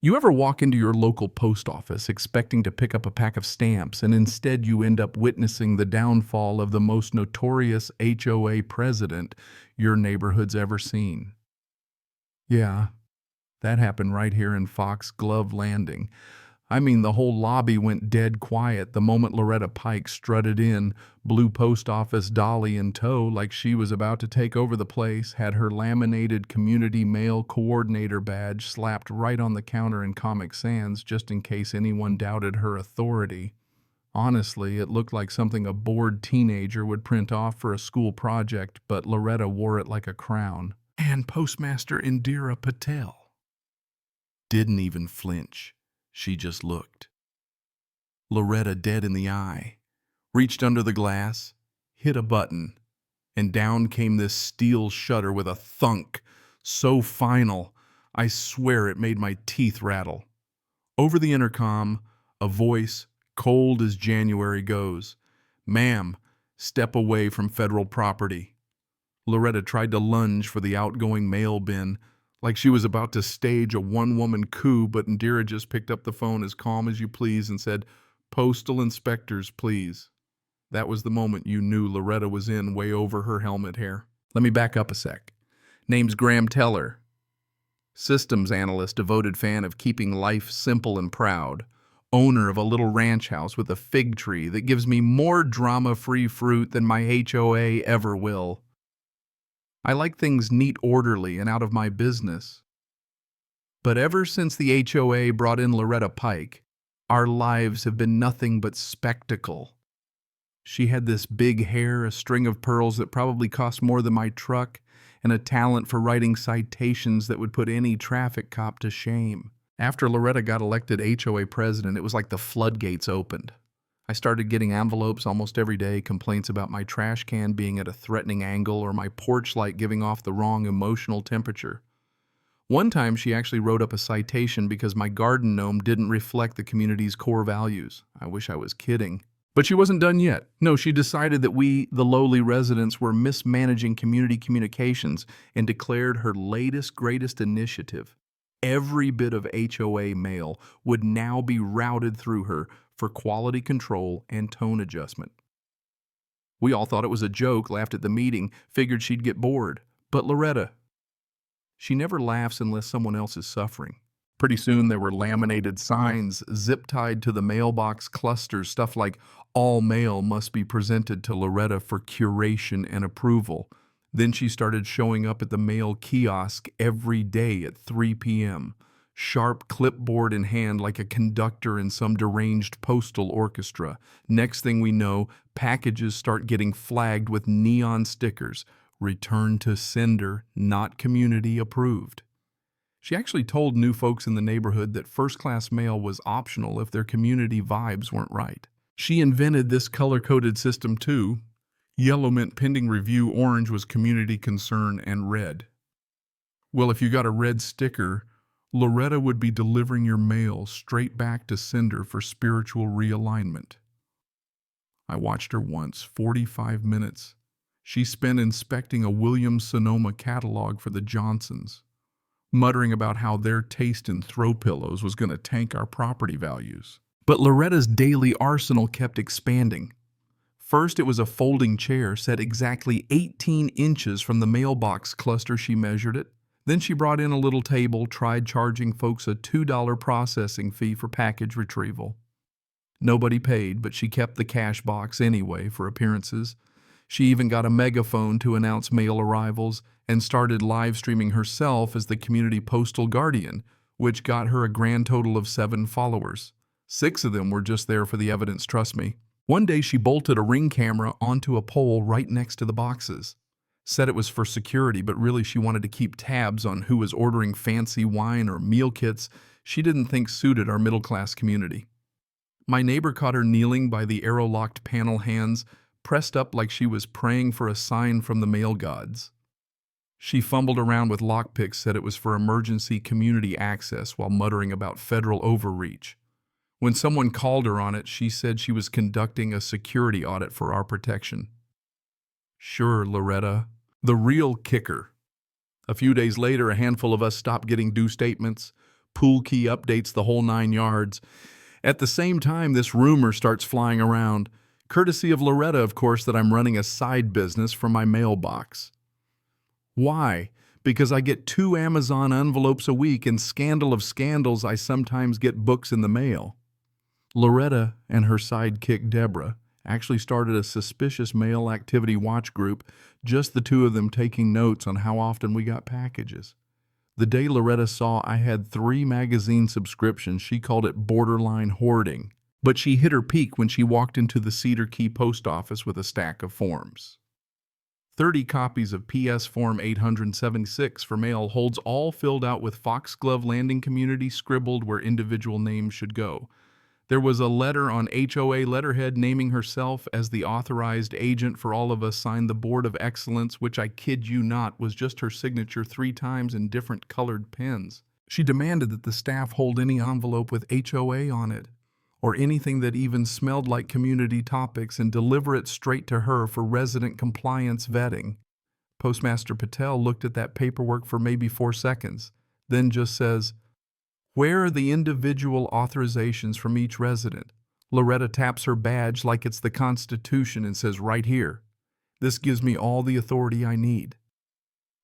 You ever walk into your local post office expecting to pick up a pack of stamps, and instead you end up witnessing the downfall of the most notorious HOA president your neighborhood's ever seen? Yeah, that happened right here in Foxglove Landing. I mean, the whole lobby went dead quiet the moment Loretta Pike strutted in, blue post office dolly in tow like she was about to take over the place, had her laminated community mail coordinator badge slapped right on the counter in Comic Sans just in case anyone doubted her authority. Honestly, it looked like something a bored teenager would print off for a school project, but Loretta wore it like a crown. And Postmaster Indira Patel didn't even flinch. She just looked. Loretta dead in the eye, reached under the glass, hit a button, and down came this steel shutter with a thunk so final, I swear it made my teeth rattle. Over the intercom, a voice, cold as January goes, "Ma'am, step away from federal property." Loretta tried to lunge for the outgoing mail bin, like she was about to stage a one-woman coup, but Indira just picked up the phone as calm as you please and said, "Postal inspectors, please." That was the moment you knew Loretta was in way over her helmet hair. Let me back up a sec. Name's Graham Teller. Systems analyst, devoted fan of keeping life simple and proud. Owner of a little ranch house with a fig tree that gives me more drama-free fruit than my HOA ever will. I like things neat, orderly, and out of my business. But ever since the HOA brought in Loretta Pike, our lives have been nothing but spectacle. She had this big hair, a string of pearls that probably cost more than my truck, and a talent for writing citations that would put any traffic cop to shame. After Loretta got elected HOA president, it was like the floodgates opened. I started getting envelopes almost every day, complaints about my trash can being at a threatening angle or my porch light giving off the wrong emotional temperature. One time she actually wrote up a citation because my garden gnome didn't reflect the community's core values. I wish I was kidding. But she wasn't done yet. No, she decided that we, the lowly residents, were mismanaging community communications and declared her latest, greatest initiative. Every bit of HOA mail would now be routed through her for quality control and tone adjustment. We all thought it was a joke, laughed at the meeting, figured she'd get bored. But Loretta, she never laughs unless someone else is suffering. Pretty soon there were laminated signs zip-tied to the mailbox clusters, stuff like, "All mail must be presented to Loretta for curation and approval." Then she started showing up at the mail kiosk every day at 3 p.m., sharp clipboard in hand like a conductor in some deranged postal orchestra. Next thing we know, packages start getting flagged with neon stickers, "Return to sender, not community approved." She actually told new folks in the neighborhood that first-class mail was optional if their community vibes weren't right. She invented this color-coded system too. Yellow meant pending review, orange was community concern, and red. Well, if you got a red sticker, Loretta would be delivering your mail straight back to sender for spiritual realignment. I watched her once, 45 minutes. She spent inspecting a Williams-Sonoma catalog for the Johnsons, muttering about how their taste in throw pillows was going to tank our property values. But Loretta's daily arsenal kept expanding. First, it was a folding chair set exactly 18 inches from the mailbox cluster she measured it. Then she brought in a little table, tried charging folks a $2 processing fee for package retrieval. Nobody paid, but she kept the cash box anyway for appearances. She even got a megaphone to announce mail arrivals and started live streaming herself as the community postal guardian, which got her a grand total of 7 followers. 6 of them were just there for the evidence, trust me. One day she bolted a Ring camera onto a pole right next to the boxes. Said it was for security, but really she wanted to keep tabs on who was ordering fancy wine or meal kits she didn't think suited our middle-class community. My neighbor caught her kneeling by the arrow-locked panel, hands pressed up like she was praying for a sign from the mail gods. She fumbled around with lockpicks, said it was for emergency community access while muttering about federal overreach. When someone called her on it, she said she was conducting a security audit for our protection. Sure, Loretta. The real kicker. A few days later, a handful of us stopped getting due statements, pool key updates, the whole 9 yards. At the same time, this rumor starts flying around, courtesy of Loretta, of course, that I'm running a side business from my mailbox. Why? Because I get 2 Amazon envelopes a week, and scandal of scandals, I sometimes get books in the mail. Loretta and her sidekick Deborah actually started a suspicious mail activity watch group, just the two of them taking notes on how often we got packages. The day Loretta saw I had 3 magazine subscriptions, she called it borderline hoarding. But she hit her peak when she walked into the Cedar Key post office with a stack of forms. 30 copies of PS Form 876 for mail holds, all filled out with Foxglove Landing community scribbled where individual names should go. There was a letter on HOA letterhead naming herself as the authorized agent for all of us, signed the Board of Excellence, which I kid you not was just her signature 3 times in different colored pens. She demanded that the staff hold any envelope with HOA on it, or anything that even smelled like community topics, and deliver it straight to her for resident compliance vetting. Postmaster Patel looked at that paperwork for maybe 4 seconds, then just says, "Where are the individual authorizations from each resident?" Loretta taps her badge like it's the Constitution and says, "Right here. This gives me all the authority I need."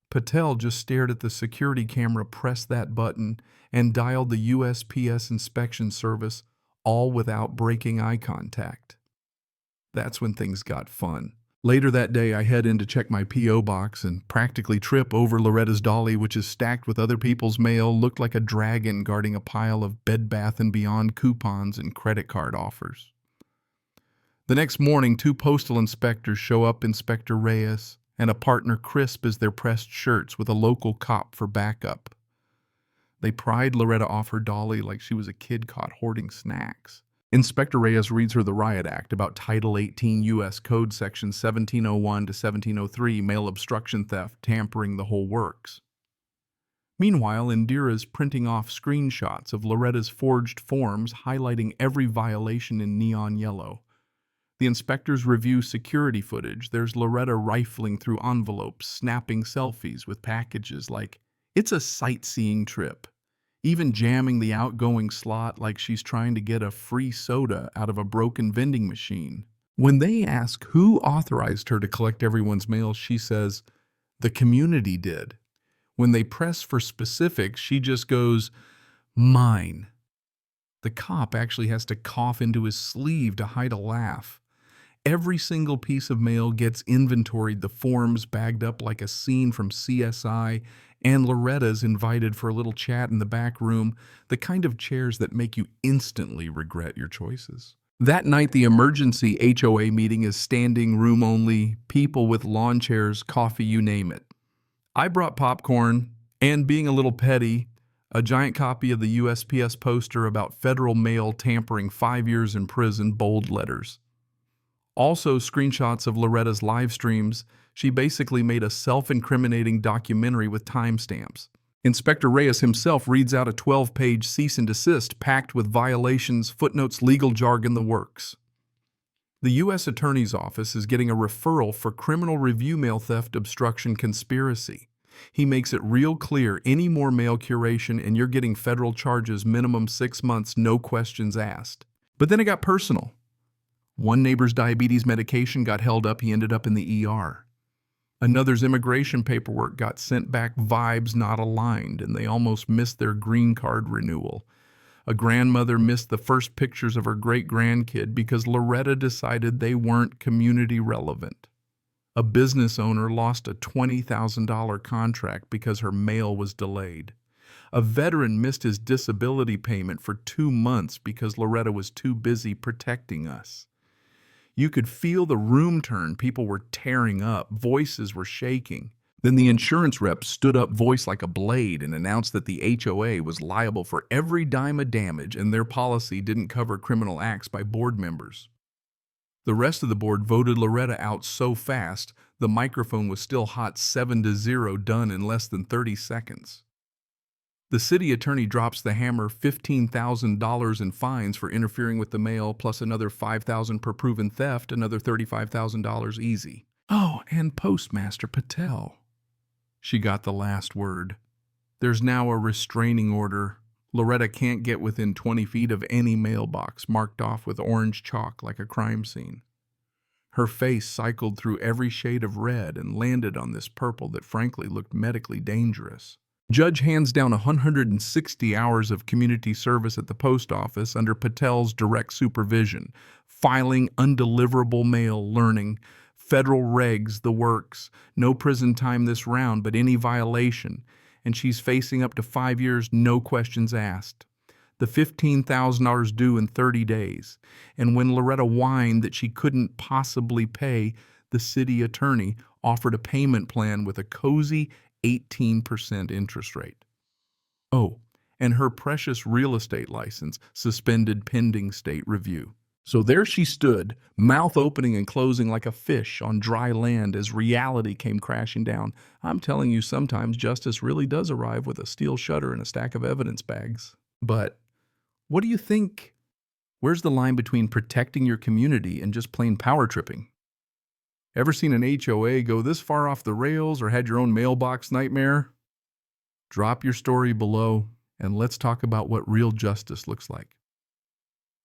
Patel just stared at the security camera, pressed that button, and dialed the USPS inspection service, all without breaking eye contact. That's when things got fun. Later that day, I head in to check my P.O. box and practically trip over Loretta's dolly, which is stacked with other people's mail, looked like a dragon guarding a pile of Bed Bath & Beyond coupons and credit card offers. The next morning, 2 postal inspectors show up, Inspector Reyes and a partner Crisp as their pressed shirts with a local cop for backup. They pried Loretta off her dolly like she was a kid caught hoarding snacks. Inspector Reyes reads her the Riot Act about Title 18 U.S. Code Section 1701 to 1703, mail obstruction, theft, tampering, the whole works. Meanwhile, Indira's printing off screenshots of Loretta's forged forms, highlighting every violation in neon yellow. The inspectors review security footage. There's Loretta rifling through envelopes, snapping selfies with packages like it's a sightseeing trip, even jamming the outgoing slot like she's trying to get a free soda out of a broken vending machine. When they ask who authorized her to collect everyone's mail, she says, "The community did." When they press for specifics, she just goes, "Mine." The cop actually has to cough into his sleeve to hide a laugh. Every single piece of mail gets inventoried, the forms bagged up like a scene from CSI, and Loretta's invited for a little chat in the back room, the kind of chairs that make you instantly regret your choices. That night, the emergency HOA meeting is standing room only, people with lawn chairs, coffee, you name it. I brought popcorn, and being a little petty, a giant copy of the USPS poster about federal mail tampering, 5 years in prison, bold letters. Also, screenshots of Loretta's live streams. She basically made a self-incriminating documentary with timestamps. Inspector Reyes himself reads out a 12-page cease and desist packed with violations, footnotes, legal jargon, the works. The U.S. Attorney's Office is getting a referral for criminal review mail theft obstruction conspiracy. He makes it real clear, any more mail curation and you're getting federal charges, minimum 6 months, no questions asked. But then it got personal. One neighbor's diabetes medication got held up, he ended up in the ER. Another's immigration paperwork got sent back, vibes not aligned, and they almost missed their green card renewal. A grandmother missed the first pictures of her great-grandkid because Loretta decided they weren't community relevant. A business owner lost a $20,000 contract because her mail was delayed. A veteran missed his disability payment for 2 months because Loretta was too busy protecting us. You could feel the room turn. People were tearing up. Voices were shaking. Then the insurance rep stood up, voice like a blade, and announced that the HOA was liable for every dime of damage and their policy didn't cover criminal acts by board members. The rest of the board voted Loretta out so fast, the microphone was still hot, 7-0, done in less than 30 seconds. The city attorney drops the hammer, $15,000 in fines for interfering with the mail, plus another $5,000 per proven theft, another $35,000 easy. Oh, and Postmaster Patel. She got the last word. There's now a restraining order. Loretta can't get within 20 feet of any mailbox marked off with orange chalk like a crime scene. Her face cycled through every shade of red and landed on this purple that frankly looked medically dangerous. Judge hands down 160 hours of community service at the post office under Patel's direct supervision, filing undeliverable mail, learning federal regs, the works, no prison time this round, but any violation, and she's facing up to 5 years, no questions asked. The $15,000 due in 30 days. And when Loretta whined that she couldn't possibly pay, the city attorney offered a payment plan with a cozy 18% interest rate. Oh, and her precious real estate license suspended pending state review. So there she stood, mouth opening and closing like a fish on dry land as reality came crashing down. I'm telling you, sometimes justice really does arrive with a steel shutter and a stack of evidence bags. But what do you think? Where's the line between protecting your community and just plain power tripping? Ever seen an HOA go this far off the rails or had your own mailbox nightmare? Drop your story below and let's talk about what real justice looks like.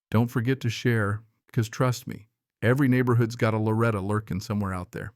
Don't forget to share, because trust me, every neighborhood's got a Loretta lurking somewhere out there.